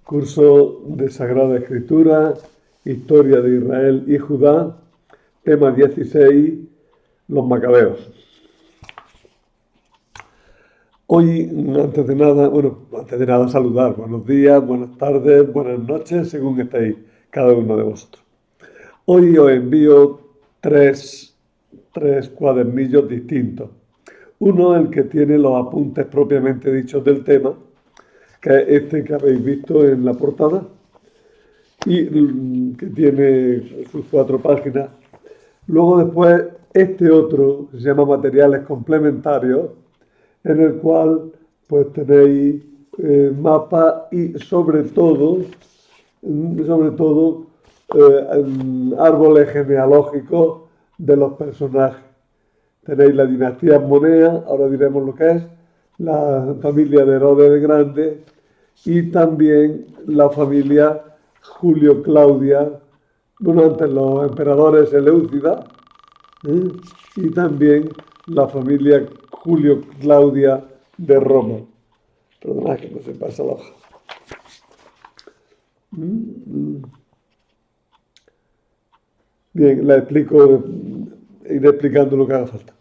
Curso de Sagrada Escritura, Historia de Israel y Judá, tema 16, los Macabeos. Hoy, antes de nada saludar. Buenos días, buenas tardes, buenas noches, según estéis cada uno de vosotros. Hoy os envío tres cuadernillos distintos. Uno, el que tiene los apuntes propiamente dichos del tema, que es este que habéis visto en la portada, y que tiene sus 4 páginas. Luego después este otro, que se llama materiales complementarios, en el cual pues tenéis mapas y sobre todo árboles genealógicos de los personajes. Tenéis la dinastía Monea, ahora diremos lo que es, la familia de Herodes el Grande y también la familia Julio Claudia, antes los emperadores Seleucida, y también la familia Julio Claudia de Roma. Perdona que no se pasa la hoja. Bien, la explico, iré explicando lo que haga falta.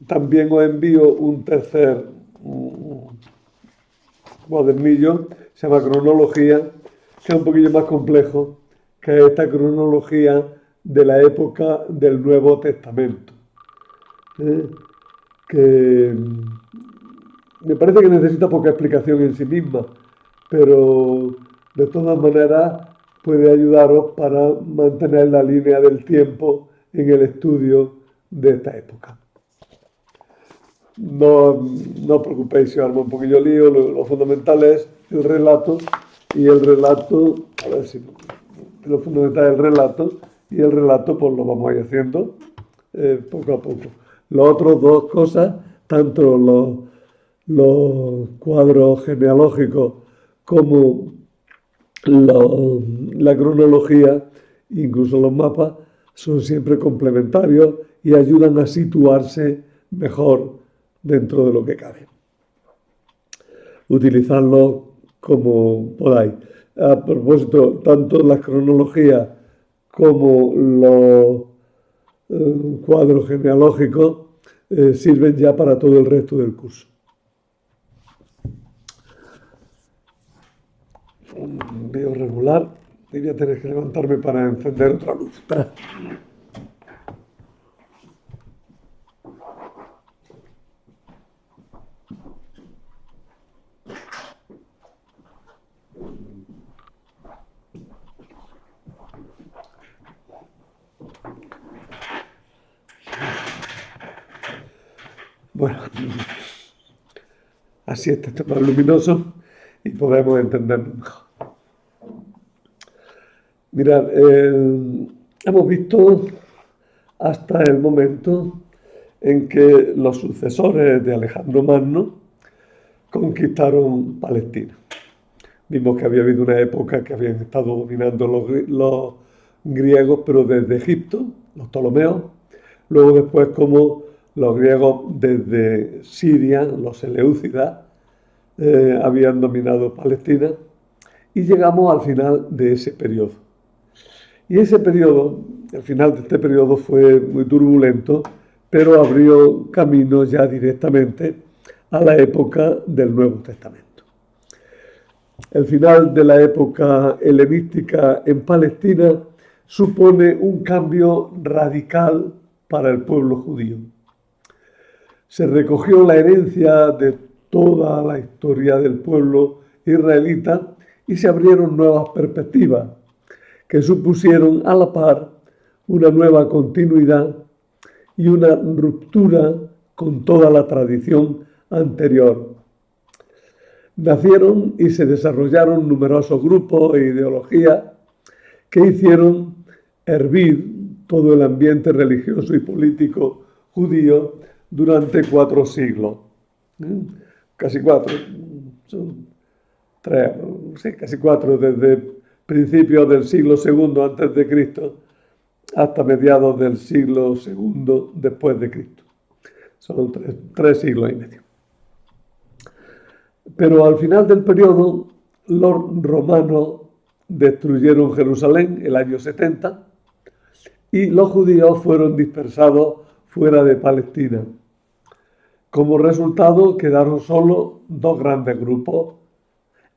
También os envío un tercer cuadernillo, se llama cronología, que es un poquillo más complejo, que es esta cronología de la época del Nuevo Testamento. Que me parece que necesita poca explicación en sí misma, pero de todas maneras puede ayudaros para mantener la línea del tiempo en el estudio de esta época. No os preocupéis si os arma un poquillo lío, lo fundamental es el relato, y el relato, a ver si lo fundamental es el relato, y el relato pues lo vamos a ir haciendo poco a poco. Las otras dos cosas, tanto los cuadros genealógicos como la cronología, incluso los mapas, son siempre complementarios y ayudan a situarse mejor dentro de lo que cabe. Utilizadlos como podáis. A propósito, tanto las cronologías como los cuadros genealógicos sirven ya para todo el resto del curso. Veo regular y voy a tener que levantarme para encender otra luz. Espera. Bueno, así está más luminoso y podemos entenderlo mejor. Mirad, hemos visto hasta el momento en que los sucesores de Alejandro Magno conquistaron Palestina. Vimos que había habido una época que habían estado dominando los griegos, pero desde Egipto, los Ptolomeos. Luego después como los griegos desde Siria, los Seleucidas, habían dominado Palestina. Y llegamos al final de ese periodo. Y ese periodo, el final de este periodo fue muy turbulento, pero abrió camino ya directamente a la época del Nuevo Testamento. El final de la época helenística en Palestina supone un cambio radical para el pueblo judío. Se recogió la herencia de toda la historia del pueblo israelita y se abrieron nuevas perspectivas que supusieron a la par una nueva continuidad y una ruptura con toda la tradición anterior. Nacieron y se desarrollaron numerosos grupos e ideologías que hicieron hervir todo el ambiente religioso y político judío durante 4 siglos. Casi 4, son 3, sí, casi 4, desde principios del siglo II antes de Cristo hasta mediados del siglo II después de Cristo. Son 3 siglos y medio. Pero al final del periodo, los romanos destruyeron Jerusalén el año 70 y los judíos fueron dispersados fuera de Palestina. Como resultado, quedaron solo dos grandes grupos,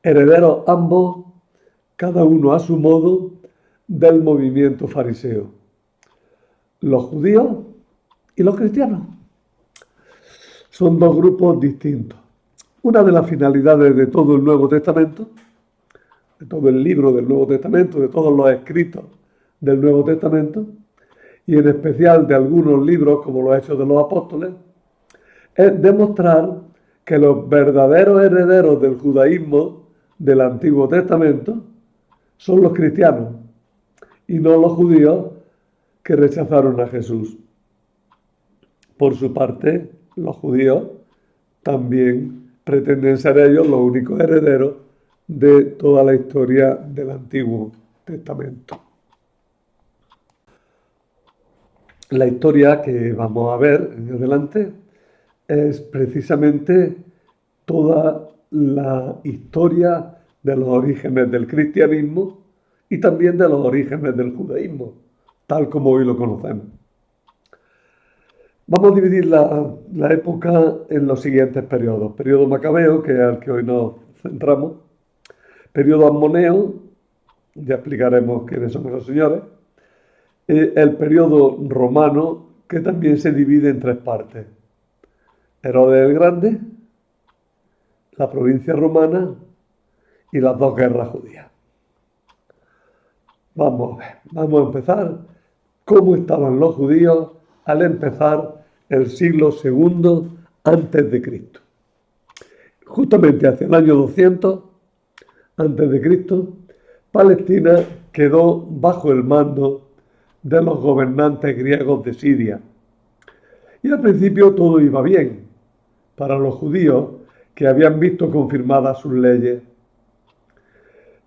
herederos ambos, cada uno a su modo, del movimiento fariseo: los judíos y los cristianos. Son dos grupos distintos. Una de las finalidades de todo el Nuevo Testamento, de todo el libro del Nuevo Testamento, de todos los escritos del Nuevo Testamento, y en especial de algunos libros como los Hechos de los Apóstoles, es demostrar que los verdaderos herederos del judaísmo del Antiguo Testamento son los cristianos y no los judíos que rechazaron a Jesús. Por su parte, los judíos también pretenden ser ellos los únicos herederos de toda la historia del Antiguo Testamento. La historia que vamos a ver en adelante es precisamente toda la historia de los orígenes del cristianismo y también de los orígenes del judaísmo, tal como hoy lo conocemos. Vamos a dividir la época en los siguientes periodos. Periodo macabeo, que es al que hoy nos centramos. Periodo ammoneo, ya explicaremos quiénes son esos señores. El periodo romano, que también se divide en tres partes: Herodes el Grande, la provincia romana y las dos guerras judías. Vamos a empezar cómo estaban los judíos al empezar el siglo II antes de Cristo. Justamente hacia el año 200 antes de Cristo, Palestina quedó bajo el mando de los gobernantes griegos de Siria. Y al principio todo iba bien para los judíos, que habían visto confirmadas sus leyes.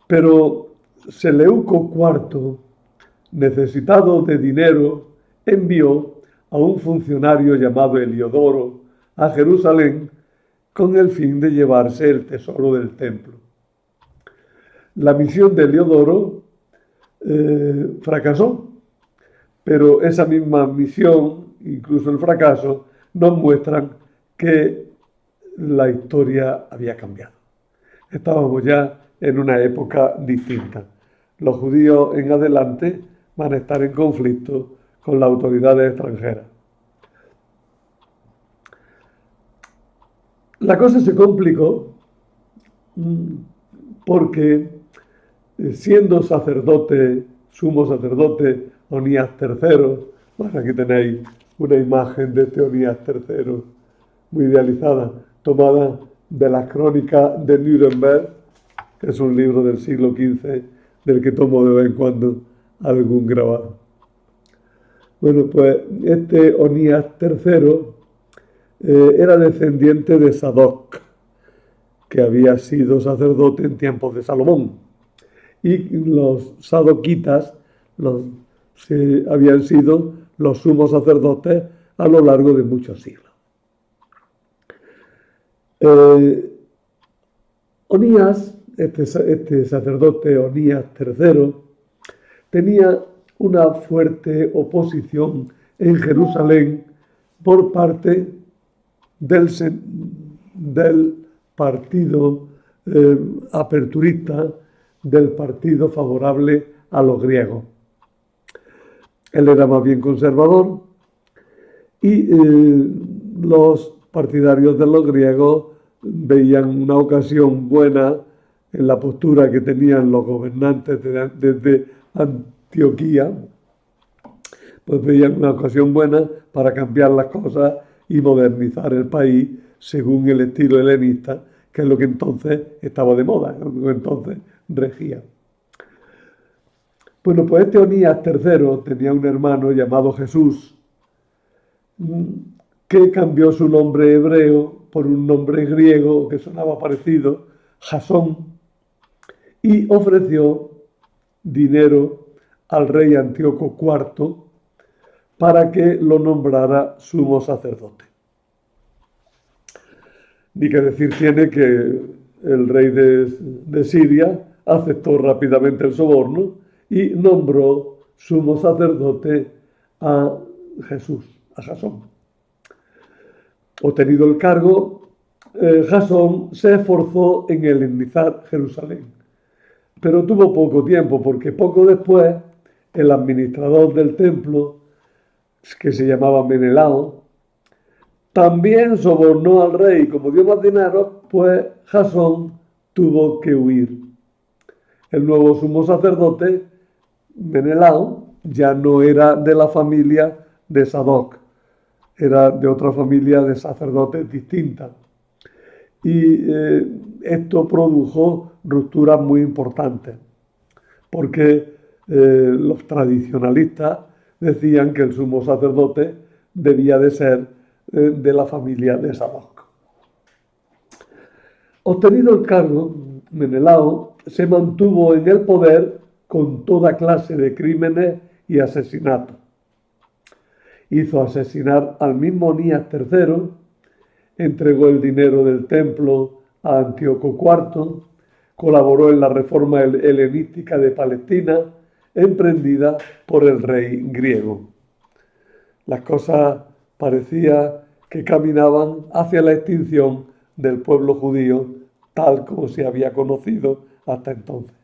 Pero Seleuco IV, necesitado de dinero, envió a un funcionario llamado Heliodoro a Jerusalén con el fin de llevarse el tesoro del templo. La misión de Heliodoro fracasó, pero esa misma misión, incluso el fracaso, nos muestran que la historia había cambiado. Estábamos ya en una época distinta. Los judíos en adelante van a estar en conflicto con las autoridades extranjeras. La cosa se complicó porque, siendo sacerdote, sumo sacerdote Onías III, bueno, aquí tenéis una imagen de este Onías III muy idealizada, tomada de las crónicas de Nuremberg, que es un libro del siglo XV, del que tomo de vez en cuando algún grabado. Bueno, pues este Onías III era descendiente de Sadoc, que había sido sacerdote en tiempos de Salomón. Y los sadoquitas habían sido los sumos sacerdotes a lo largo de muchos siglos. Onías, este sacerdote Onías III, tenía una fuerte oposición en Jerusalén por parte del partido aperturista, del partido favorable a los griegos. Él era más bien conservador y los partidarios de los griegos veían una ocasión buena en la postura que tenían los gobernantes desde Antioquía, pues veían una ocasión buena para cambiar las cosas y modernizar el país según el estilo helenista, que es lo que entonces estaba de moda, lo que entonces regía. Bueno, pues este Onías III tenía un hermano llamado Jesús, que cambió su nombre hebreo por un nombre griego que sonaba parecido, Jasón, y ofreció dinero al rey Antíoco IV para que lo nombrara sumo sacerdote. Ni que decir tiene que el rey de Siria aceptó rápidamente el soborno y nombró sumo sacerdote a Jesús, a Jasón. Obtenido el cargo, Jasón se esforzó en helenizar Jerusalén, pero tuvo poco tiempo porque poco después el administrador del templo, que se llamaba Menelao, también sobornó al rey. Como dio más dinero, pues Jasón tuvo que huir. El nuevo sumo sacerdote, Menelao, ya no era de la familia de Sadoc, era de otra familia de sacerdotes distinta. Y esto produjo rupturas muy importantes, porque los tradicionalistas decían que el sumo sacerdote debía de ser de la familia de Sadoc. Obtenido el cargo, Menelao se mantuvo en el poder con toda clase de crímenes y asesinatos. Hizo asesinar al mismo Onías III, entregó el dinero del templo a Antíoco IV, colaboró en la reforma helenística de Palestina, emprendida por el rey griego. Las cosas parecía que caminaban hacia la extinción del pueblo judío tal como se había conocido hasta entonces.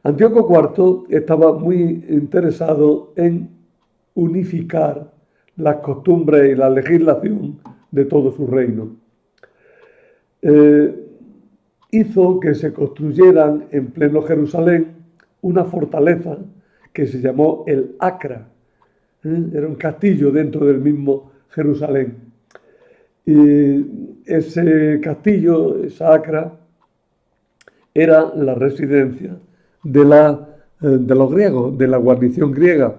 Antíoco IV estaba muy interesado en unificar las costumbres y la legislación de todo su reino. Hizo que se construyeran en pleno Jerusalén una fortaleza que se llamó el Acra. Era un castillo dentro del mismo Jerusalén. Y ese castillo, esa Acra, era la residencia de los griegos, de la guarnición griega,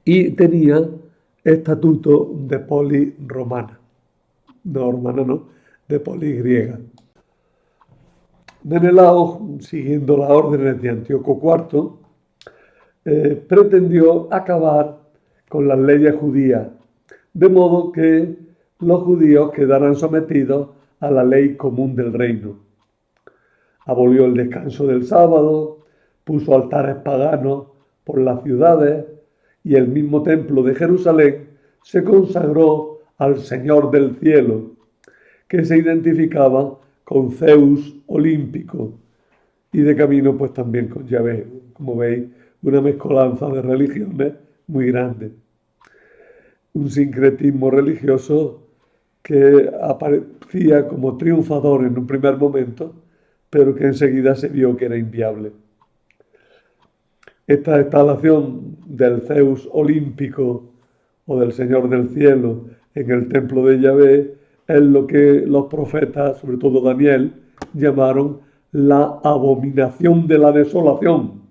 y tenía estatuto de poli romana. No romana, no, de poli griega. Menelao, siguiendo las órdenes de Antíoco IV, pretendió acabar con las leyes judías, de modo que los judíos quedaran sometidos a la ley común del reino. Abolió el descanso del sábado, puso altares paganos por las ciudades y el mismo templo de Jerusalén se consagró al Señor del cielo, que se identificaba con Zeus olímpico y de camino pues también con Yahvé. Como veis, una mezcolanza de religiones muy grande. Un sincretismo religioso que aparecía como triunfador en un primer momento, pero que enseguida se vio que era inviable. Esta instalación del Zeus olímpico o del Señor del cielo en el templo de Yahvé es lo que los profetas, sobre todo Daniel, llamaron la abominación de la desolación,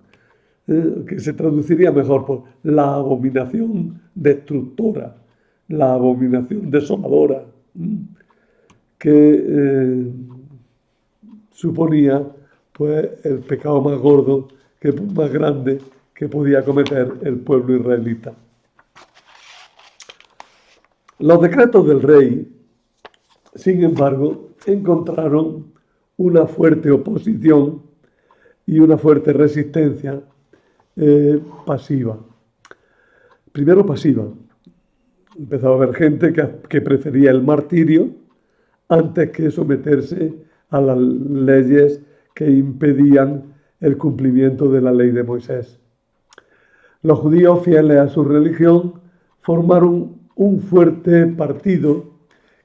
que se traduciría mejor por la abominación destructora, la abominación desoladora, que suponía pues el pecado más gordo, más grande que podía cometer el pueblo israelita. Los decretos del rey, sin embargo, encontraron una fuerte oposición y una fuerte resistencia pasiva. Primero pasiva. Empezaba a haber gente que prefería el martirio antes que someterse a las leyes que impedían el cumplimiento de la ley de Moisés. Los judíos, fieles a su religión, formaron un fuerte partido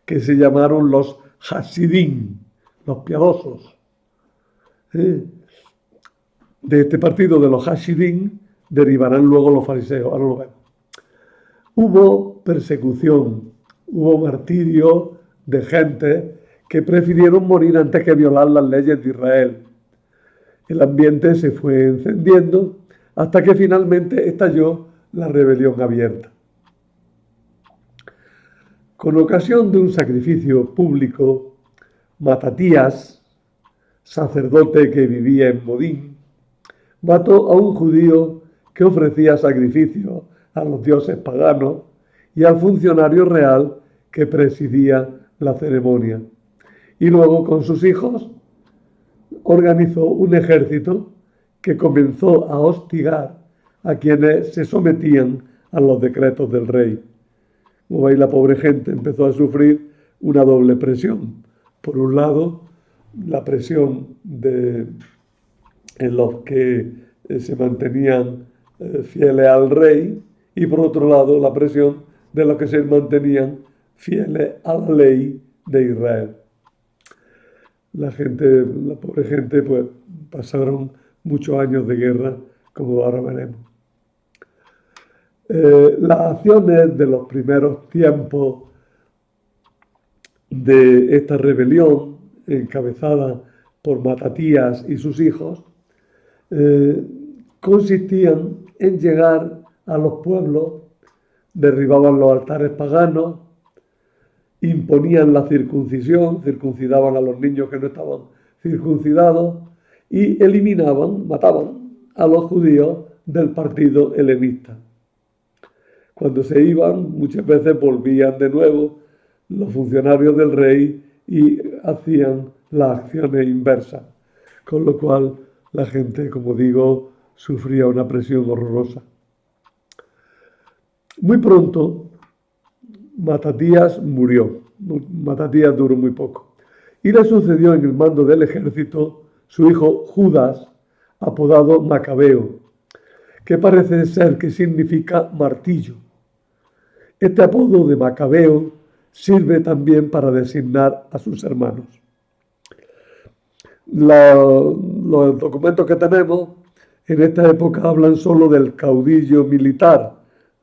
que se llamaron los Hasidim, los piadosos. De este partido de los Hasidim derivarán luego los fariseos. Ahora lo vemos. Hubo persecución, hubo martirio de gente que prefirieron morir antes que violar las leyes de Israel. El ambiente se fue encendiendo hasta que finalmente estalló la rebelión abierta. Con ocasión de un sacrificio público, Matatías, sacerdote que vivía en Modín, mató a un judío que ofrecía sacrificios a los dioses paganos y al funcionario real que presidía la ceremonia. y luego con sus hijos organizó un ejército que comenzó a hostigar a quienes se sometían a los decretos del rey. Como veis, la pobre gente empezó a sufrir una doble presión. Por un lado, la presión en los que se mantenían fieles al rey, y por otro lado, la presión de los que se mantenían fieles a la ley de Israel. La pobre gente, pues pasaron muchos años de guerra, como ahora veremos. Las acciones de los primeros tiempos de esta rebelión, encabezada por Matatías y sus hijos, consistían en llegar a los pueblos, derribaban los altares paganos, imponían la circuncisión, circuncidaban a los niños que no estaban circuncidados y eliminaban, mataban a los judíos del partido helenista. Cuando se iban, muchas veces volvían de nuevo los funcionarios del rey y hacían las acciones inversas, con lo cual la gente, como digo, sufría una presión horrorosa. Muy pronto, Matatías murió. Matatías duró muy poco. Y le sucedió en el mando del ejército su hijo Judas, apodado Macabeo, que parece ser que significa martillo. Este apodo de Macabeo sirve también para designar a sus hermanos. Los documentos que tenemos en esta época hablan solo del caudillo militar,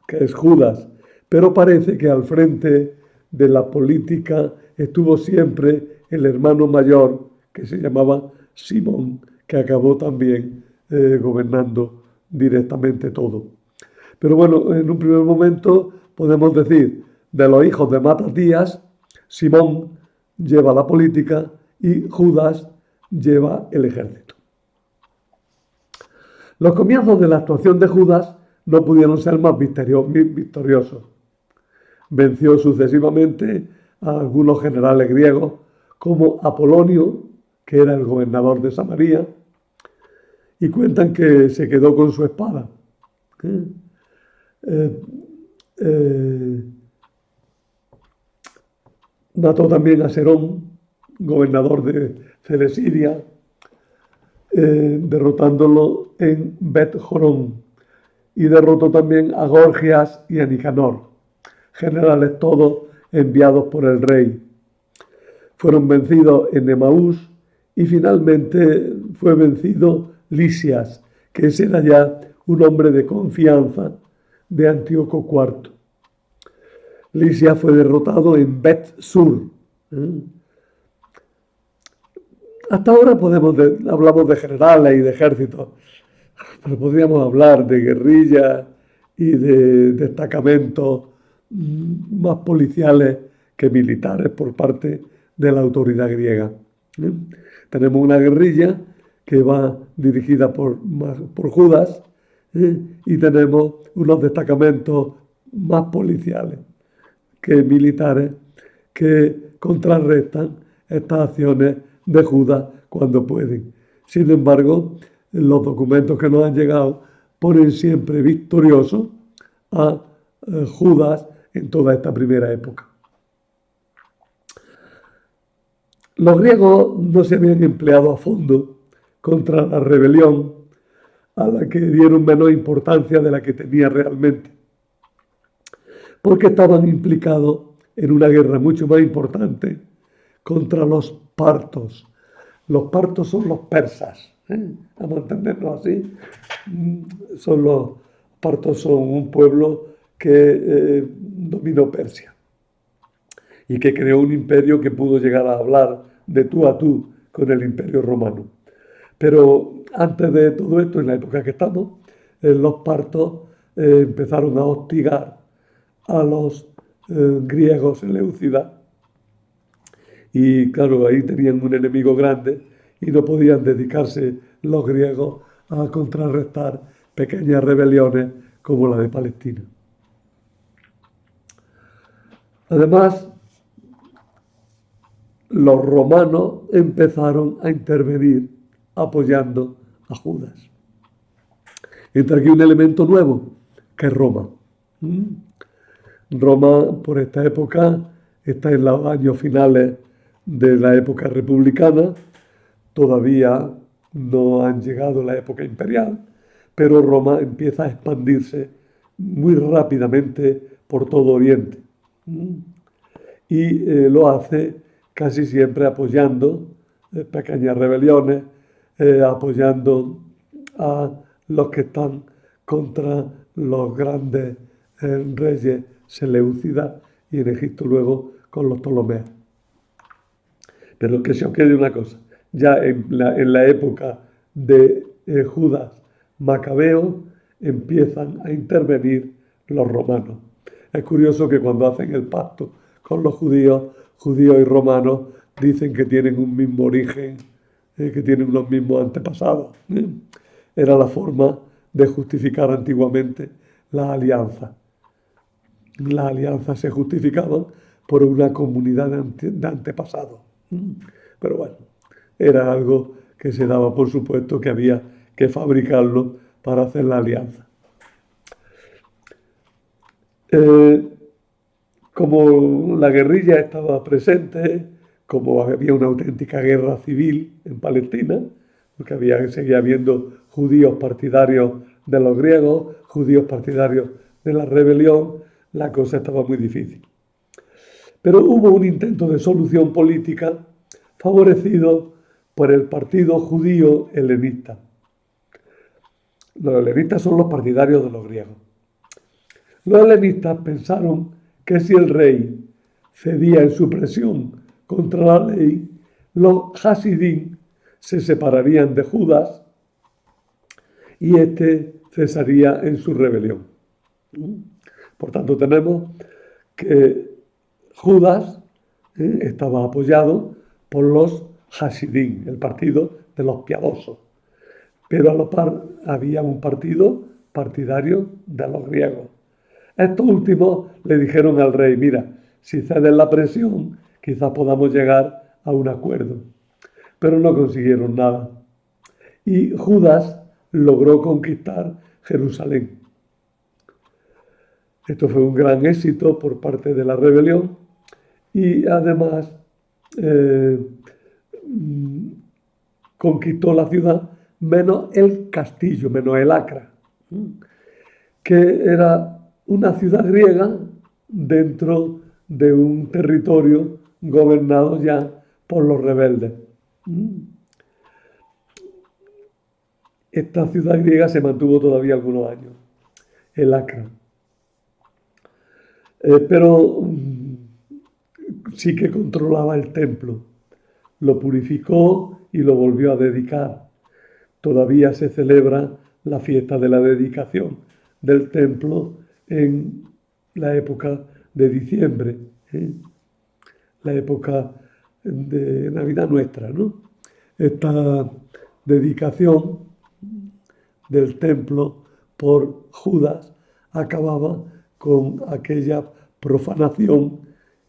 que es Judas, pero parece que al frente de la política estuvo siempre el hermano mayor, que se llamaba Simón, que acabó también gobernando directamente todo. Pero bueno, en un primer momento podemos decir, de los hijos de Matatías, Simón lleva la política y Judas lleva el ejército. Los comienzos de la actuación de Judas no pudieron ser más victoriosos. Venció sucesivamente a algunos generales griegos como Apolonio, que era el gobernador de Samaria, y cuentan que se quedó con su espada. Mató también a Serón, gobernador de Celesiria, derrotándolo en Bet-Jorón, y derrotó también a Gorgias y a Nicanor, generales todos enviados por el rey. Fueron vencidos en Emaús y finalmente fue vencido Lisias, que ese era ya un hombre de confianza de Antíoco IV. Lisias fue derrotado en Bet-Sur. Hasta ahora hablamos de generales y de ejércitos, pero podríamos hablar de guerrillas y de destacamentos más policiales que militares por parte de la autoridad griega. Tenemos una guerrilla que va dirigida por Judas y tenemos unos destacamentos más policiales que militares que contrarrestan estas acciones de Judas cuando pueden. Sin embargo, los documentos que nos han llegado ponen siempre victorioso a Judas en toda esta primera época. Los griegos no se habían empleado a fondo contra la rebelión, a la que dieron menos importancia de la que tenía realmente, porque estaban implicados en una guerra mucho más importante contra los partos. Los partos son los persas, vamos a entenderlo así. Los partos son un pueblo que dominó Persia y que creó un imperio que pudo llegar a hablar de tú a tú con el imperio romano. Pero antes de todo esto, en la época que estamos, los partos empezaron a hostigar a los griegos seleucidas. Y claro, ahí tenían un enemigo grande y no podían dedicarse los griegos a contrarrestar pequeñas rebeliones como la de Palestina. Además, los romanos empezaron a intervenir apoyando a Judas. Entra aquí un elemento nuevo, que es Roma. Roma, por esta época, está en los años finales de la época republicana. Todavía no han llegado la época imperial, pero Roma empieza a expandirse muy rápidamente por todo Oriente. Y lo hace casi siempre apoyando pequeñas rebeliones, apoyando a los que están contra los grandes reyes seleucidas y en Egipto luego con los Ptolomeos. Pero que se os quede una cosa, ya en la época de Judas Macabeo empiezan a intervenir los romanos. Es curioso que cuando hacen el pacto con los judíos y romanos, dicen que tienen un mismo origen, que tienen los mismos antepasados. Era la forma de justificar antiguamente las alianzas. Las alianzas se justificaban por una comunidad de antepasados. Pero bueno, era algo que se daba por supuesto que había que fabricarlo para hacer la alianza. Como la guerrilla estaba presente, como había una auténtica guerra civil en Palestina, porque seguía habiendo judíos partidarios de los griegos, judíos partidarios de la rebelión, la cosa estaba muy difícil. Pero hubo un intento de solución política favorecido por el partido judío helenista. Los helenistas son los partidarios de los griegos. Los helenistas pensaron que si el rey cedía en su presión contra la ley, los Hasidim se separarían de Judas y éste cesaría en su rebelión. Por tanto, tenemos que Judas estaba apoyado por los Hasidim, el partido de los piadosos. Pero a la par había un partido partidario de los griegos. Estos últimos le dijeron al rey, mira, si cedes la presión, quizás podamos llegar a un acuerdo. Pero no consiguieron nada. Y Judas logró conquistar Jerusalén. Esto fue un gran éxito por parte de la rebelión y además conquistó la ciudad menos el castillo, menos el Acra, que era una ciudad griega dentro de un territorio gobernado ya por los rebeldes. Esta ciudad griega se mantuvo todavía algunos años, el Acra. Pero sí que controlaba el templo, lo purificó y lo volvió a dedicar. Todavía se celebra la fiesta de la dedicación del templo en la época de diciembre, la época de Navidad nuestra, ¿no? Esta dedicación del templo por Judas acababa con aquella profanación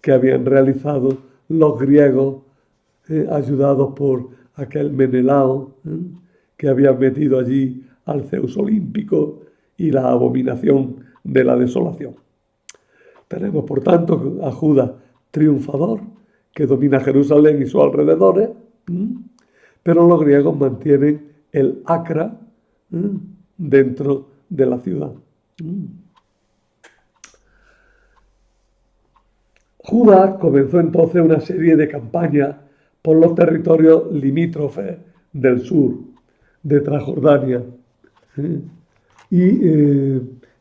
que habían realizado los griegos, ayudados por aquel Menelao, que habían metido allí al Zeus olímpico y la abominación de la desolación. Tenemos, por tanto, a Judas triunfador, que domina Jerusalén y sus alrededores, pero los griegos mantienen el Acra dentro de la ciudad. Judas comenzó entonces una serie de campañas por los territorios limítrofes del sur, de Transjordania, y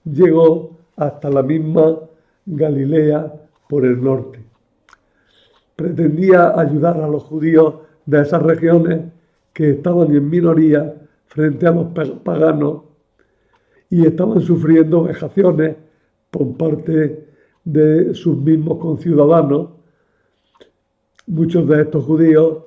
llegó hasta la misma Galilea por el norte. Pretendía ayudar a los judíos de esas regiones que estaban en minoría frente a los paganos y estaban sufriendo vejaciones por parte de sus mismos conciudadanos. Muchos de estos judíos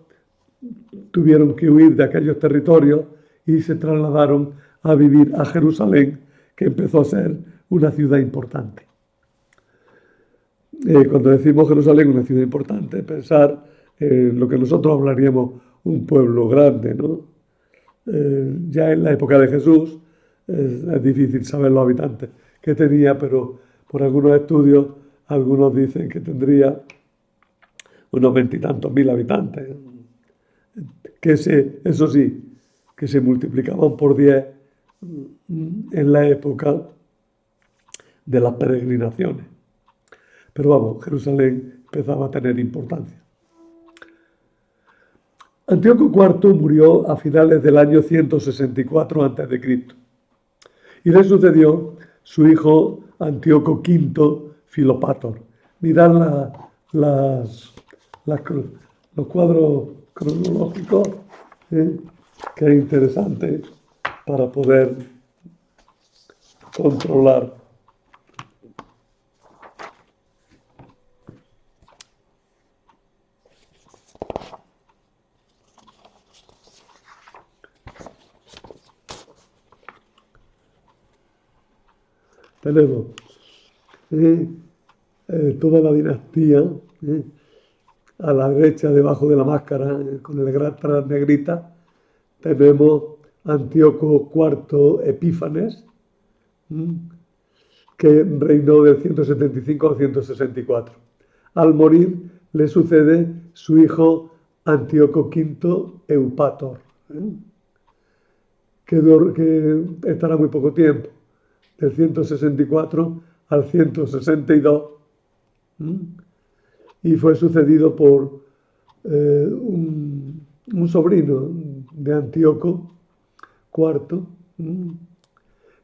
tuvieron que huir de aquellos territorios y se trasladaron a vivir a Jerusalén, que empezó a ser una ciudad importante. Cuando decimos Jerusalén, una ciudad importante, pensar lo que nosotros hablaríamos un pueblo grande, ¿no? Ya en la época de Jesús es difícil saber los habitantes que tenía, pero por algunos estudios, algunos dicen que tendría unos veintitantos mil habitantes, eso sí, que se multiplicaban por 10 en la época de las peregrinaciones. Pero vamos, Jerusalén empezaba a tener importancia. Antíoco IV murió a finales del año 164 a.C. y le sucedió su hijo Antíoco V Filopátor. Mirad los cuadros cronológicos, que es interesante para poder controlar. Tenemos toda la dinastía, a la derecha, debajo de la máscara, con el gran tras negrita, tenemos Antíoco IV Epífanes, que reinó del 175 al 164. Al morir le sucede su hijo Antíoco V Eupátor, que estará muy poco tiempo, del 164 al 162, y fue sucedido por un sobrino de Antíoco IV,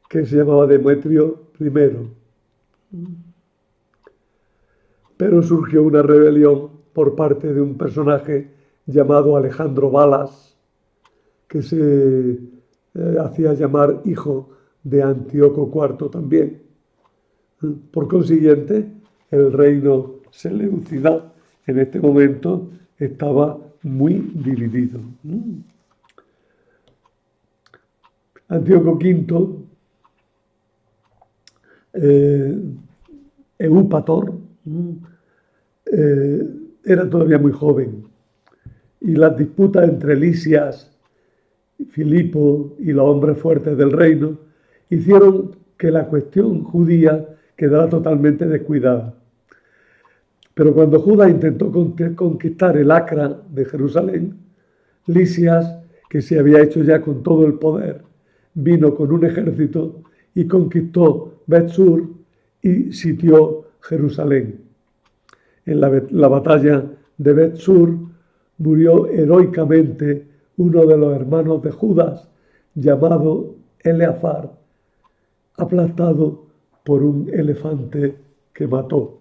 que se llamaba Demetrio I. Pero surgió una rebelión por parte de un personaje llamado Alejandro Balas, que se hacía llamar hijo de Antíoco IV también. Por consiguiente, el reino seleucida en este momento estaba muy dividido. Antíoco V Eúpator era todavía muy joven, y las disputas entre Lisias, Filipo y los hombres fuertes del reino hicieron que la cuestión judía quedara totalmente descuidada. Pero cuando Judas intentó conquistar el Acra de Jerusalén, Lisias, que se había hecho ya con todo el poder, vino con un ejército y conquistó Bet-Sur y sitió Jerusalén. En la batalla de Bet-Sur murió heroicamente uno de los hermanos de Judas, llamado Eleazar, aplastado por un elefante que mató.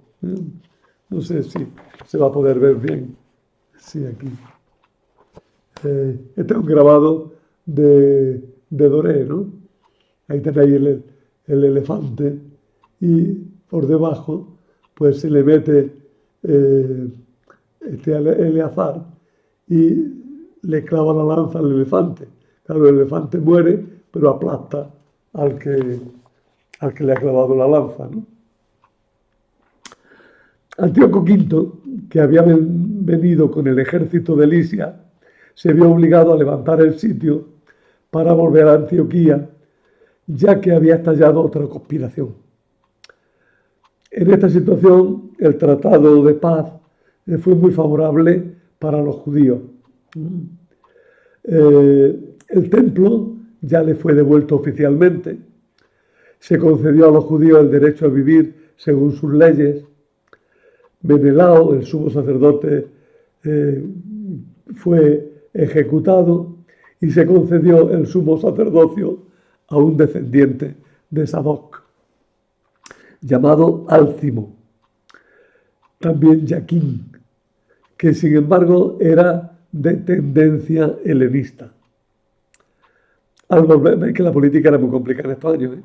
No sé si se va a poder ver bien. Sí, aquí. Este es un grabado de Doré, ¿no? Ahí tenéis el elefante, y por debajo pues se le mete este Eleazar y le clava la lanza al elefante. Claro, el elefante muere, pero aplasta al que le ha clavado la lanza, ¿no? Antíoco V, que había venido con el ejército de Lisias, se vio obligado a levantar el sitio para volver a Antioquía, ya que había estallado otra conspiración. En esta situación, el tratado de paz fue muy favorable para los judíos. El templo ya le fue devuelto oficialmente, se concedió a los judíos el derecho a vivir según sus leyes. Menelao, el sumo sacerdote, fue ejecutado y se concedió el sumo sacerdocio a un descendiente de Sadoc, llamado Álcimo, también Jaquín, que sin embargo era de tendencia helenista. Al volver, veis que la política era muy complicada en estos años,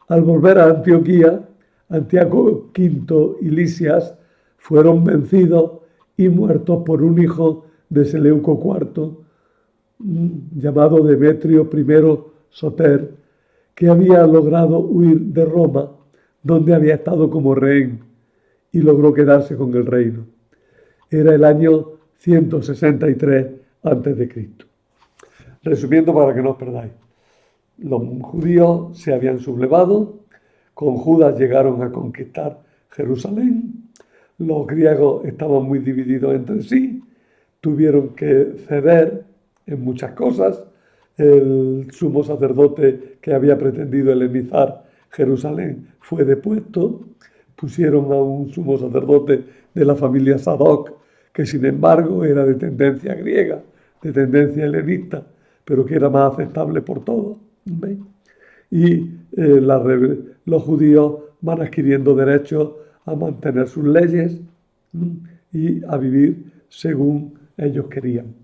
Al volver a Antioquía, Antíoco V y Lisias fueron vencidos y muertos por un hijo de Seleuco IV, llamado Demetrio I Soter, que había logrado huir de Roma, donde había estado como rehén, y logró quedarse con el reino. Era el año 163 a.C. Resumiendo para que no os perdáis, los judíos se habían sublevado, con Judas llegaron a conquistar Jerusalén, los griegos estaban muy divididos entre sí, tuvieron que ceder en muchas cosas, el sumo sacerdote que había pretendido helenizar Jerusalén fue depuesto, pusieron a un sumo sacerdote de la familia Sadoc, que sin embargo era de tendencia griega, de tendencia helenista, pero que era más aceptable por todos. ¿Veis? Y los judíos van adquiriendo derechos a mantener sus leyes y a vivir según ellos querían.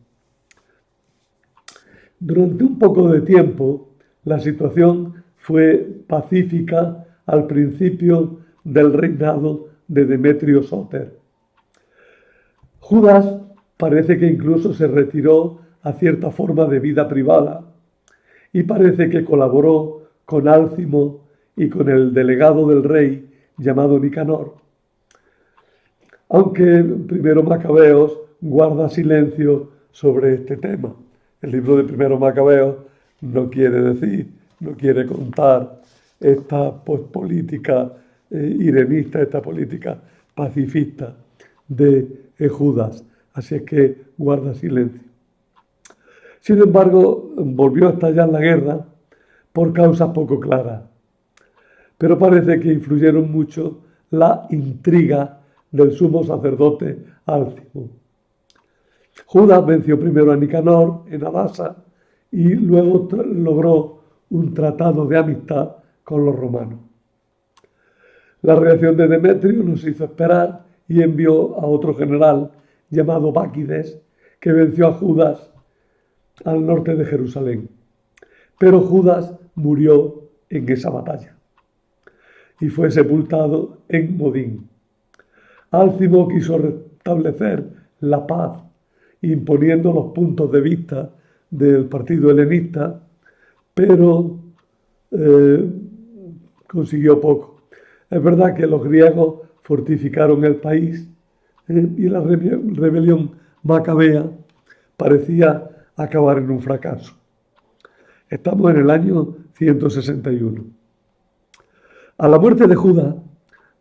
Durante un poco de tiempo, la situación fue pacífica al principio del reinado de Demetrio Sóter. Judas parece que incluso se retiró a cierta forma de vida privada y parece que colaboró con Álcimo y con el delegado del rey llamado Nicanor. Aunque Primero Macabeos guarda silencio sobre este tema. El libro de Primero Macabeos no quiere contar esta política irenista, esta política pacifista de Judas. Así es que guarda silencio. Sin embargo, volvió a estallar la guerra por causas poco claras. Pero parece que influyeron mucho la intriga del sumo sacerdote Álcimo. Judas venció primero a Nicanor en Abasa y luego logró un tratado de amistad con los romanos. La reacción de Demetrio no se hizo esperar y envió a otro general llamado Báquides, que venció a Judas al norte de Jerusalén. Pero Judas murió en esa batalla y fue sepultado en Modín. Álcimo quiso restablecer la paz imponiendo los puntos de vista del partido helenista, pero consiguió poco. Es verdad que los griegos fortificaron el país y la rebelión macabea parecía acabar en un fracaso. Estamos en el año 161. A la muerte de Judas,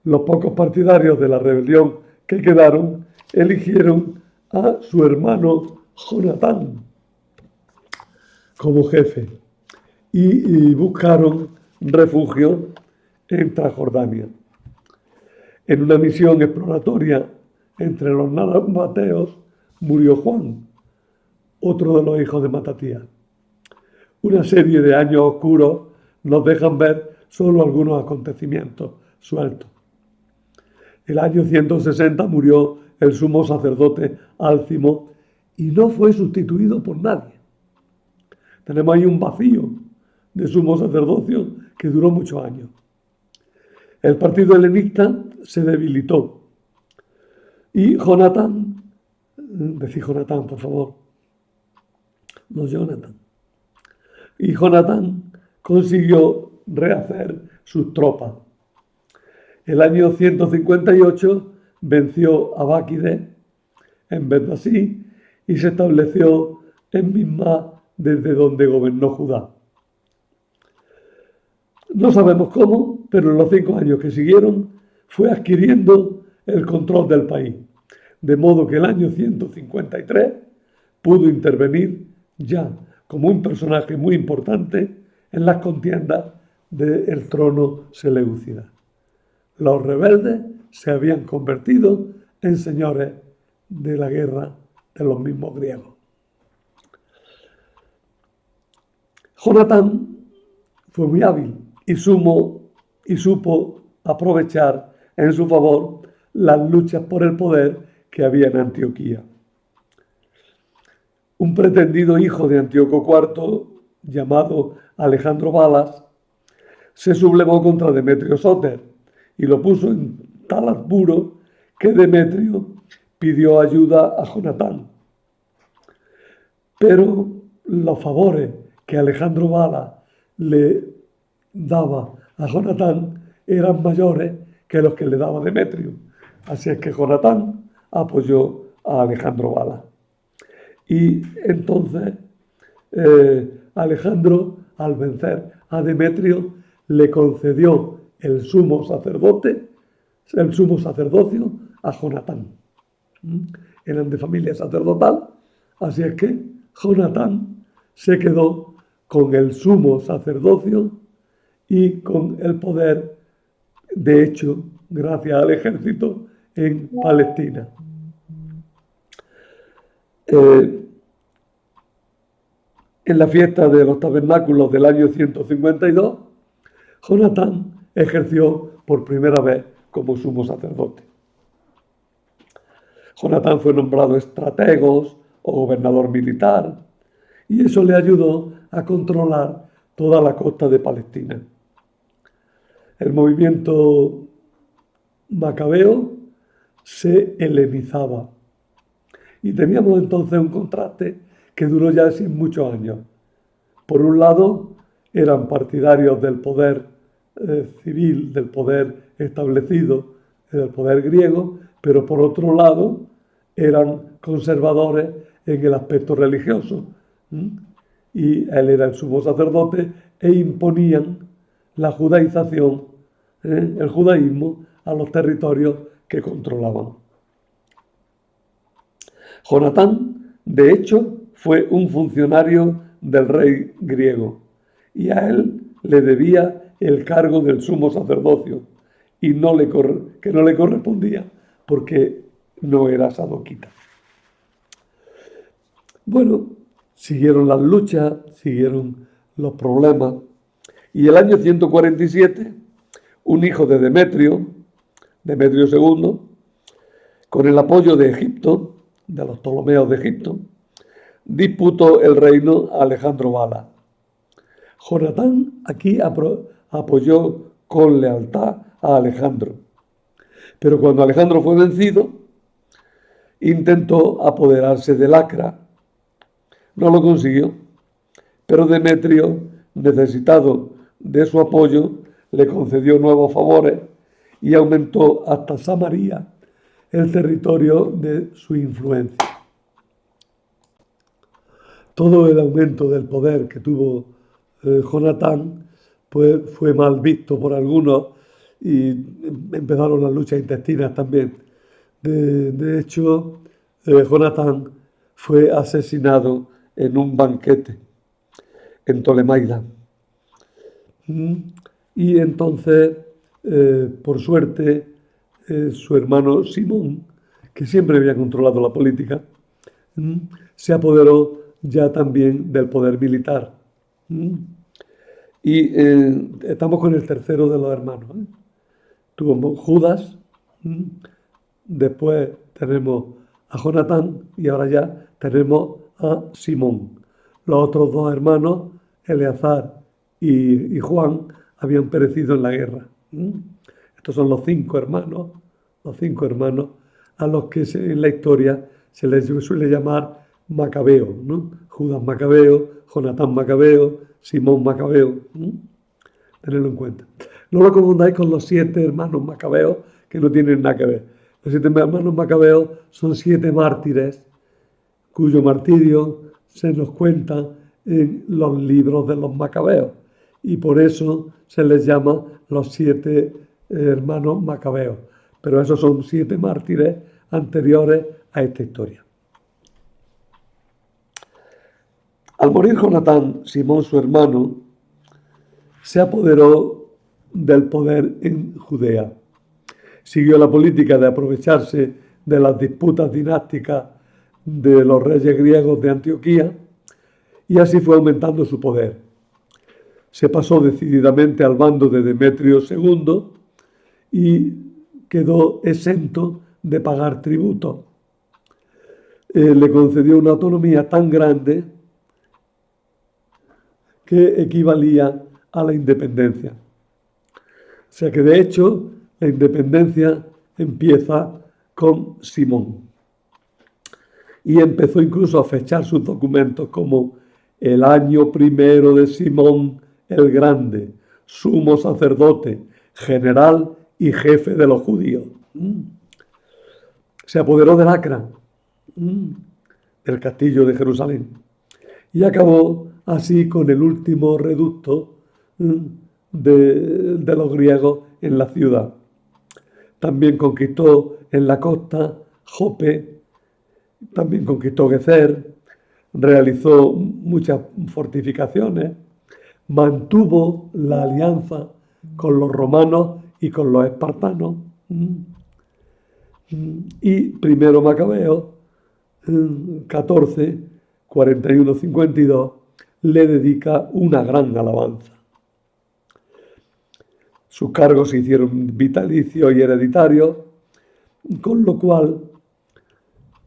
los pocos partidarios de la rebelión que quedaron eligieron a su hermano Jonatán como jefe y buscaron refugio en Transjordania. En una misión exploratoria entre los nabateos murió Juan, otro de los hijos de Matatías. Una serie de años oscuros nos dejan ver solo algunos acontecimientos sueltos. El año 160 murió el sumo sacerdote Álcimo y no fue sustituido por nadie. Tenemos ahí un vacío de sumo sacerdocio que duró muchos años. El partido helenista se debilitó y Jonatán, decid Jonatán por favor, no Jonathan, y Jonatán consiguió rehacer sus tropas. El año 158 venció a Báquides en Betbasí y se estableció en Misma, desde donde gobernó Judá. No sabemos cómo, pero en los 5 años que siguieron fue adquiriendo el control del país, de modo que el año 153 pudo intervenir ya como un personaje muy importante en las contiendas del trono seleucida. Los rebeldes se habían convertido en señores de la guerra de los mismos griegos. Jonatán fue muy hábil y supo aprovechar en su favor las luchas por el poder que había en Antioquía. Un pretendido hijo de Antíoco IV, llamado Alejandro Balas, se sublevó contra Demetrio Sóter y lo puso en tal apuro que Demetrio pidió ayuda a Jonatán. Pero los favores que Alejandro Balas le daba a Jonatán eran mayores que los que le daba Demetrio. Así es que Jonatán apoyó a Alejandro Bala. Y entonces Alejandro, al vencer a Demetrio, le concedió el sumo sacerdocio a Jonatán. Eran de familia sacerdotal, así es que Jonatán se quedó con el sumo sacerdocio y con el poder, de hecho, gracias al ejército en Palestina. En la fiesta de los tabernáculos del año 152, Jonatán ejerció por primera vez como sumo sacerdote. Jonatán fue nombrado estratego o gobernador militar y eso le ayudó a controlar toda la costa de Palestina. El movimiento macabeo se helenizaba y teníamos entonces un contraste que duró ya sin muchos años. Por un lado, eran partidarios del poder civil, del poder establecido, del poder griego, pero por otro lado, eran conservadores en el aspecto religioso. Y él era el sumo sacerdote e imponían la judaización, el judaísmo, a los territorios que controlaban. Jonatán, de hecho, fue un funcionario del rey griego y a él le debía el cargo del sumo sacerdocio y que no le correspondía porque no era sadoquita. Bueno, siguieron las luchas, siguieron los problemas y el año 147 un hijo de Demetrio II, con el apoyo de Egipto, de los Ptolomeos de Egipto, disputó el reino a Alejandro Bala. Jonatán aquí apoyó con lealtad a Alejandro. Pero cuando Alejandro fue vencido, intentó apoderarse del Acra. No lo consiguió, pero Demetrio, necesitado de su apoyo, le concedió nuevos favores y aumentó hasta Samaria el territorio de su influencia. Todo el aumento del poder que tuvo Jonatán pues, fue mal visto por algunos y empezaron las luchas intestinas también. De hecho, Jonatán fue asesinado en un banquete en Tolemaida. Y entonces, por suerte, su hermano Simón, que siempre había controlado la política, se apoderó ya también del poder militar. Y estamos con el tercero de los hermanos. Tuvimos Judas, después tenemos a Jonatán y ahora ya tenemos a Simón. Los otros dos hermanos, Eleazar y Juan, habían perecido en la guerra. Estos son los cinco hermanos a los que en la historia se les suele llamar Macabeo, ¿no? Judas Macabeo, Jonatán Macabeo, Simón Macabeo. Tenedlo en cuenta. No lo confundáis con los 7 hermanos Macabeos, que no tienen nada que ver. Los 7 hermanos Macabeos son 7 mártires, cuyo martirio se nos cuenta en los libros de los Macabeos. Y por eso se les llama los 7 hermanos Macabeos. Pero esos son 7 mártires anteriores a esta historia. Al morir Jonatán, Simón, su hermano, se apoderó del poder en Judea. Siguió la política de aprovecharse de las disputas dinásticas de los reyes griegos de Antioquía y así fue aumentando su poder. Se pasó decididamente al bando de Demetrio II y quedó exento de pagar tributo. Le concedió una autonomía tan grande que equivalía a la independencia. O sea que de hecho la independencia empieza con Simón. Y empezó incluso a fechar sus documentos como el año primero de Simón el Grande, sumo sacerdote, general y jefe de los judíos. Se apoderó del Acra, mm, del castillo de Jerusalén. Y acabó así con el último reducto de los griegos en la ciudad. También conquistó en la costa Jope, también conquistó Gezer, realizó muchas fortificaciones, mantuvo la alianza con los romanos y con los espartanos. Y primero Macabeo, 14, 41, 52, le dedica una gran alabanza. Sus cargos se hicieron vitalicios y hereditarios, con lo cual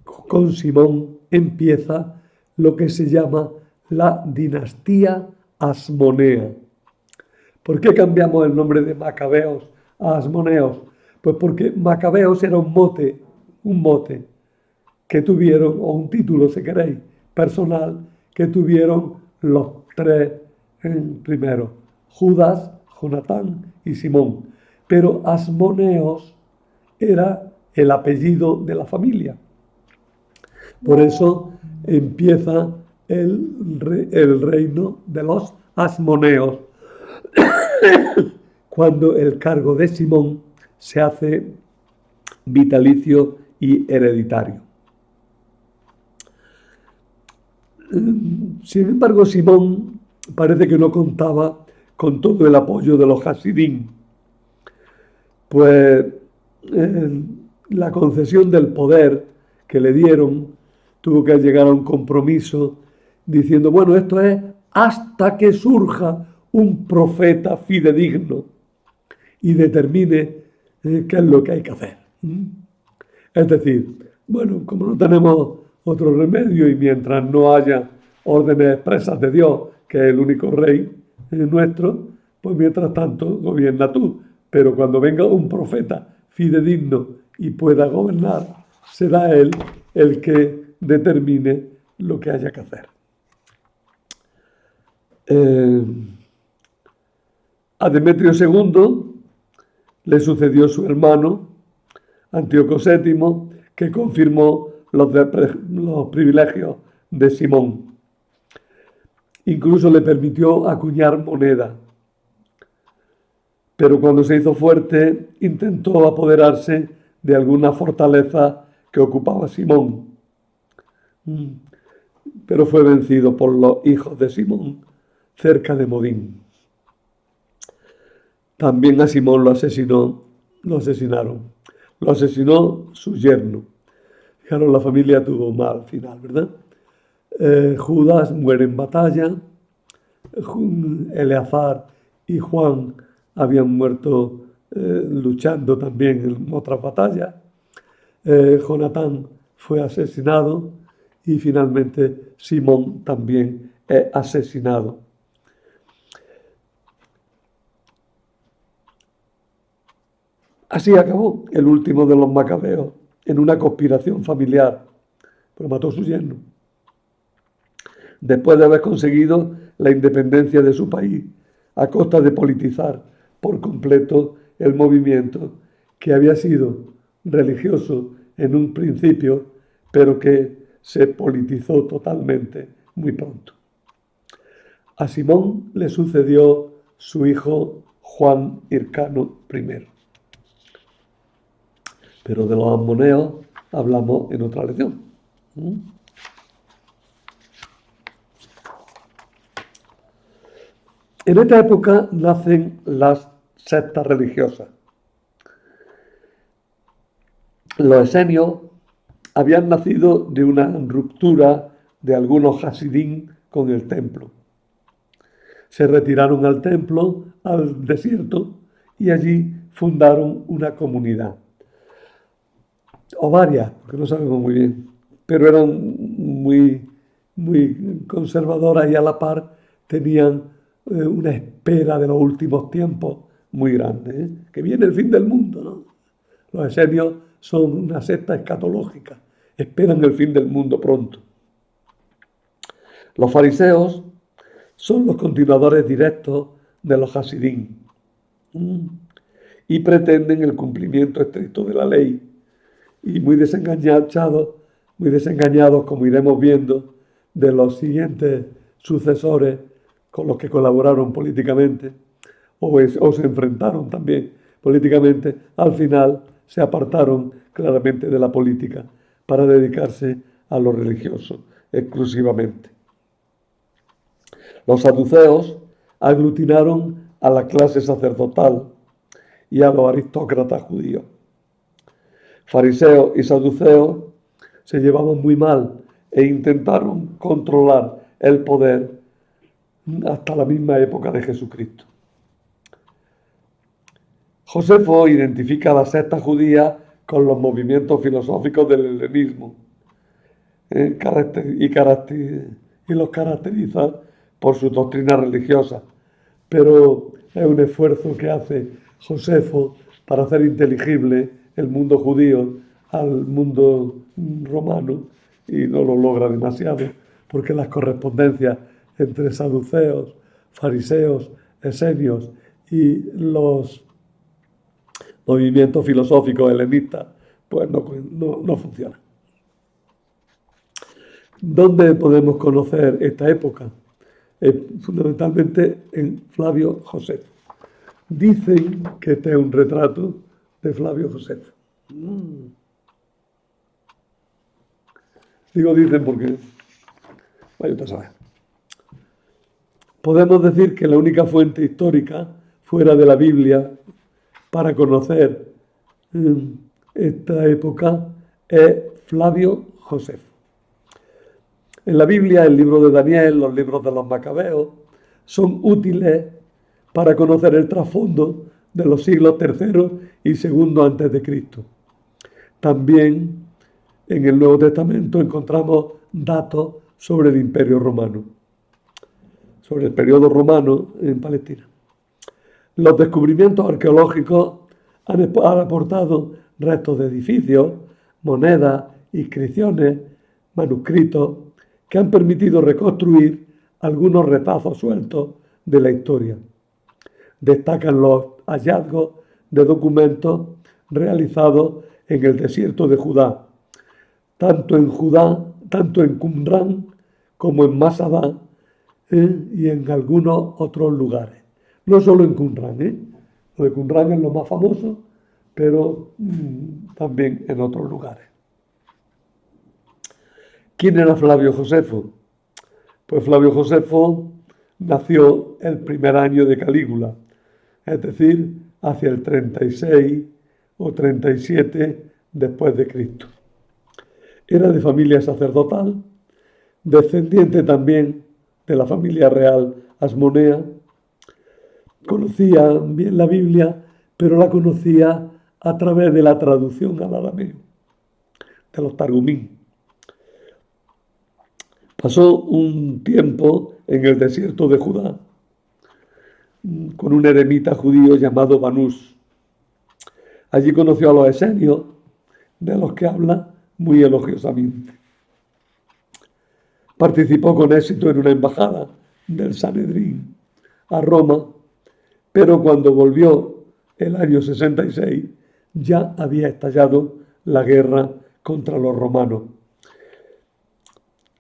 con Simón empieza lo que se llama la dinastía asmonea. ¿Por qué cambiamos el nombre de Macabeos a Asmoneos? Pues porque Macabeos era un mote que tuvieron, o un título si queréis, personal, que tuvieron los tres primeros, Judas, Jonatán y Simón. Pero Asmoneos era el apellido de la familia. Por eso empieza el reino de los Asmoneos, cuando el cargo de Simón se hace vitalicio y hereditario. Sin embargo, Simón parece que no contaba con todo el apoyo de los Hasidín, pues la concesión del poder que le dieron tuvo que llegar a un compromiso diciendo, bueno, esto es hasta que surja un profeta fidedigno y determine qué es lo que hay que hacer. Es decir, bueno, como no tenemos otro remedio y mientras no haya órdenes expresas de Dios, que es el único rey nuestro, pues mientras tanto gobierna tú. Pero cuando venga un profeta fidedigno y pueda gobernar, será él el que determine lo que haya que hacer. A Demetrio II le sucedió su hermano, Antíoco VII, que confirmó los privilegios de Simón. Incluso le permitió acuñar moneda. Pero cuando se hizo fuerte, intentó apoderarse de alguna fortaleza que ocupaba Simón. Pero fue vencido por los hijos de Simón cerca de Modín. También a Simón lo asesinaron. Lo asesinó su yerno. Fijaros, la familia tuvo mal final, ¿verdad? Judas muere en batalla. Eleazar y Juan habían muerto luchando también en otras batallas. Jonatán fue asesinado y finalmente Simón también es asesinado. Así acabó el último de los macabeos en una conspiración familiar, pero mató a su yerno. Después de haber conseguido la independencia de su país, a costa de politizar por completo el movimiento que había sido religioso en un principio, pero que se politizó totalmente muy pronto. A Simón le sucedió su hijo Juan Hircano I. Pero de los asmoneos hablamos en otra lección. En esta época nacen las sectas religiosas. Los esenios habían nacido de una ruptura de algunos hasidín con el templo. Se retiraron al templo, al desierto, y allí fundaron una comunidad. O varias, porque no sabemos muy bien, pero eran muy conservadoras y a la par tenían una espera de los últimos tiempos muy grande, que viene el fin del mundo, ¿no? Los esenios son una secta escatológica, esperan el fin del mundo pronto. Los fariseos son los continuadores directos de los hasidín y pretenden el cumplimiento estricto de la ley y muy desengañados muy desengañados, como iremos viendo, de los siguientes sucesores con los que colaboraron políticamente o se enfrentaron también políticamente, al final se apartaron claramente de la política para dedicarse a lo religioso exclusivamente. Los saduceos aglutinaron a la clase sacerdotal y a los aristócratas judíos. Fariseos y saduceos se llevaban muy mal e intentaron controlar el poder hasta la misma época de Jesucristo. Josefo identifica a la secta judía con los movimientos filosóficos del helenismo y los caracteriza por su doctrina religiosa, pero es un esfuerzo que hace Josefo para hacer inteligible el mundo judío al mundo romano y no lo logra demasiado, porque las correspondencias entre saduceos, fariseos, esenios y los movimientos filosóficos helenistas pues no funcionan. ¿Dónde podemos conocer esta época? Fundamentalmente en Flavio Josefo. Dicen que este es un retrato de Flavio Josefo. Digo dicen porque vaya usted a saber. Podemos decir que la única fuente histórica fuera de la Biblia para conocer esta época es Flavio Josefo. En la Biblia, el libro de Daniel, los libros de los Macabeos, son útiles para conocer el trasfondo de los siglos III y II antes de Cristo. También en el Nuevo Testamento encontramos datos sobre el Imperio Romano, sobre el periodo romano en Palestina. Los descubrimientos arqueológicos han aportado restos de edificios, monedas, inscripciones, manuscritos, que han permitido reconstruir algunos retazos sueltos de la historia. Destacan los hallazgos de documentos realizados en el desierto de Judá, tanto en Qumrán como en Masada y en algunos otros lugares. No solo en Qumrán, lo de Qumrán es lo más famoso, pero también en otros lugares. ¿Quién era Flavio Josefo? Pues Flavio Josefo nació el primer año de Calígula, es decir, hacia el 36 o 37 después de Cristo. Era de familia sacerdotal, descendiente también de la familia real asmonea. Conocía bien la Biblia, pero la conocía a través de la traducción al arameo, de los Targumín. Pasó un tiempo en el desierto de Judá con un eremita judío llamado Banús. Allí conoció a los esenios, de los que habla muy elogiosamente. Participó con éxito en una embajada del Sanedrín a Roma, pero cuando volvió el año 66 ya había estallado la guerra contra los romanos.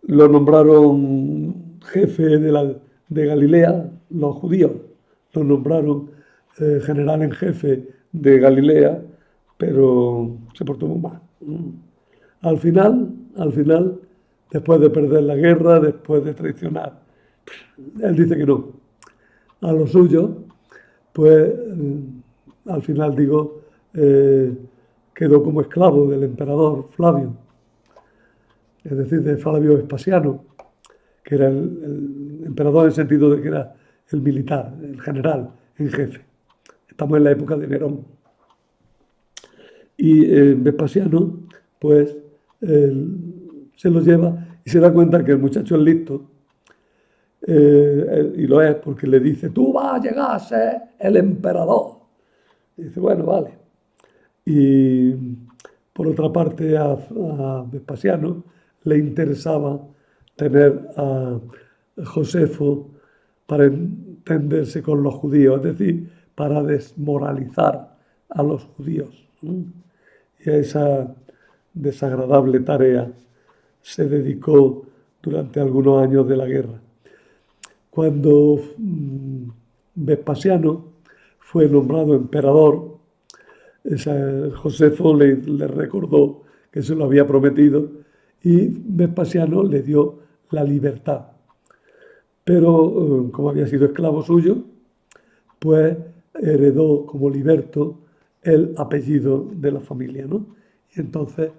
Lo nombraron jefe de Galilea, los judíos, lo nombraron general en jefe de Galilea, pero se portó muy mal. Al final, después de perder la guerra, después de traicionar, él dice que no. A lo suyo, pues al final quedó como esclavo del emperador Flavio, es decir, de Flavio Vespasiano, que era el emperador en el sentido de que era el militar, el general en jefe. Estamos en la época de Nerón. Y Vespasiano, pues, se lo lleva y se da cuenta que el muchacho es listo, y lo es porque le dice, tú vas a llegar a ser el emperador. Y dice, bueno, vale. Y por otra parte a Vespasiano le interesaba tener a Josefo para entenderse con los judíos, es decir, para desmoralizar a los judíos. Y esa desagradable tarea se dedicó durante algunos años de la guerra. Cuando Vespasiano fue nombrado emperador, Josefo le recordó que se lo había prometido y Vespasiano le dio la libertad. Pero como había sido esclavo suyo, pues heredó como liberto el apellido de la familia, ¿no? Y entonces,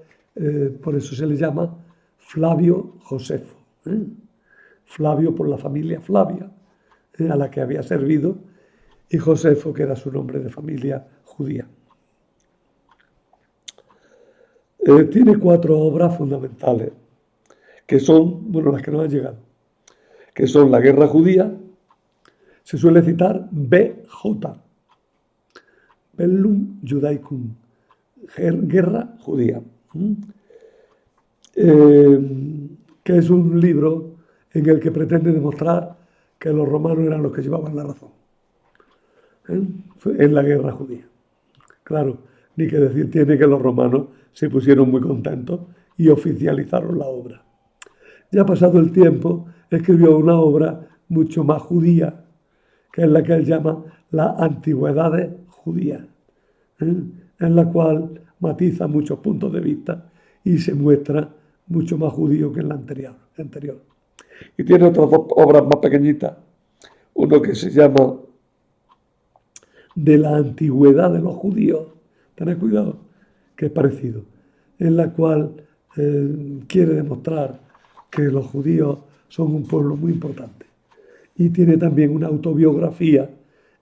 por eso se le llama Flavio Josefo. Flavio por la familia Flavia, a la que había servido, y Josefo, que era su nombre de familia judía. Tiene 4 obras fundamentales, que son, bueno, las que nos han llegado, que son la Guerra Judía. Se suele citar BJ, Bellum Judaicum, Guerra Judía, que es un libro en el que pretende demostrar que los romanos eran los que llevaban la razón en la Guerra Judía. Claro, ni que decir tiene que los romanos se pusieron muy contentos y oficializaron la obra. Ya pasado el tiempo, escribió una obra mucho más judía, que es la que él llama las Antigüedades Judías, en la cual matiza muchos puntos de vista y se muestra mucho más judío que en la anterior. Y tiene otras 2 obras más pequeñitas, uno que se llama De la antigüedad de los judíos, tened cuidado, que es parecido, en la cual quiere demostrar que los judíos son un pueblo muy importante. Y tiene también una autobiografía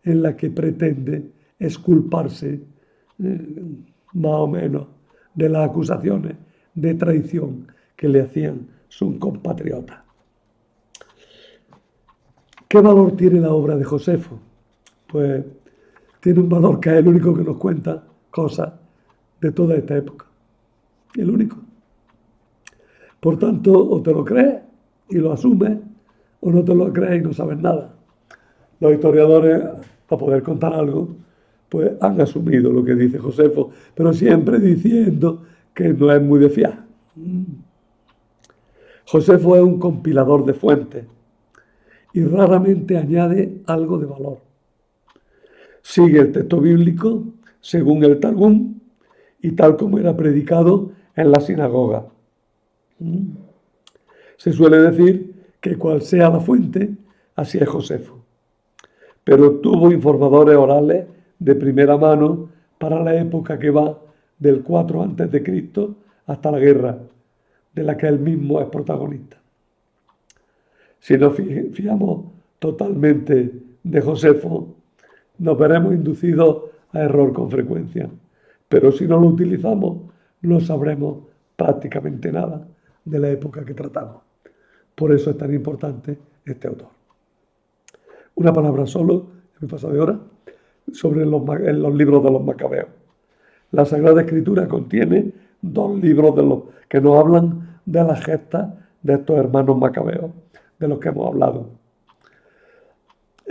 en la que pretende exculparse más o menos de las acusaciones de traición que le hacían sus compatriotas. ¿Qué valor tiene la obra de Josefo? Pues tiene un valor que es el único que nos cuenta cosas de toda esta época. El único. Por tanto, o te lo crees y lo asumes, o no te lo crees y no sabes nada. Los historiadores, para poder contar algo, pues han asumido lo que dice Josefo, pero siempre diciendo que no es muy de fiar. Josefo es un compilador de fuentes y raramente añade algo de valor. Sigue el texto bíblico según el Targum y tal como era predicado en la sinagoga. Se suele decir que cual sea la fuente, así es Josefo. Pero tuvo informadores orales de primera mano para la época que va del 4 a.C. hasta la guerra, de la que él mismo es protagonista. Si nos fiamos totalmente de Josefo, nos veremos inducidos a error con frecuencia, pero si no lo utilizamos, no sabremos prácticamente nada de la época que tratamos. Por eso es tan importante este autor. Una palabra solo, me pasa de hora, sobre los libros de los Macabeos. La Sagrada Escritura contiene 2 libros de los que nos hablan de las gestas de estos hermanos macabeos, de los que hemos hablado.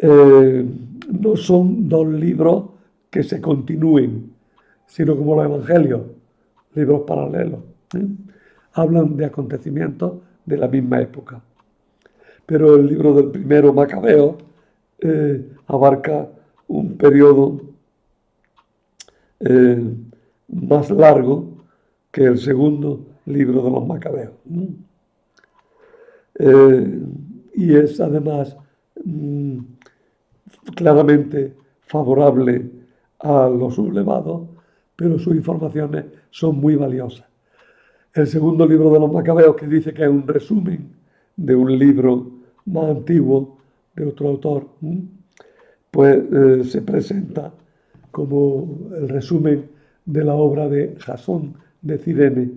No son 2 libros que se continúen, sino como los evangelios, libros paralelos. Hablan de acontecimientos de la misma época. Pero el libro del primero Macabeo abarca un periodo más largo que el segundo libro de los Macabeos. Y es además claramente favorable a los sublevados, pero sus informaciones son muy valiosas. El segundo libro de los Macabeos, que dice que es un resumen de un libro más antiguo de otro autor, pues se presenta como el resumen de la obra de Jasón de Cirene,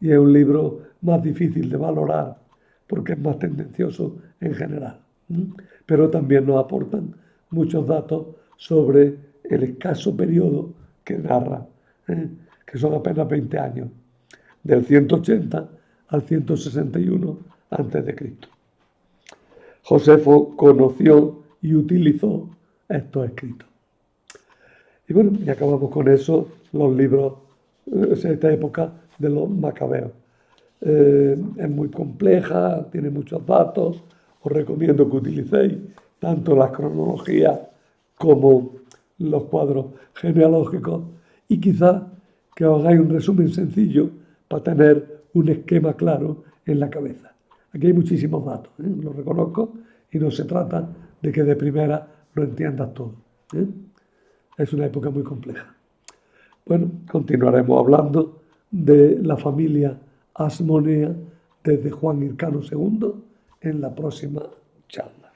y es un libro más difícil de valorar porque es más tendencioso en general, pero también nos aportan muchos datos sobre el escaso periodo que narra, que son apenas 20 años, del 180 al 161 a.C. Josefo conoció y utilizó estos escritos. Y bueno, y acabamos con eso los libros de esta época de los Macabeos. es muy compleja, tiene muchos datos. Os recomiendo que utilicéis tanto las cronologías como los cuadros genealógicos y quizás que os hagáis un resumen sencillo para tener un esquema claro en la cabeza. Aquí hay muchísimos datos, lo reconozco, y no se trata de que de primera lo entiendas todo. Es una época muy compleja. Bueno, continuaremos hablando de la familia Asmonea desde Juan Hircano II en la próxima charla.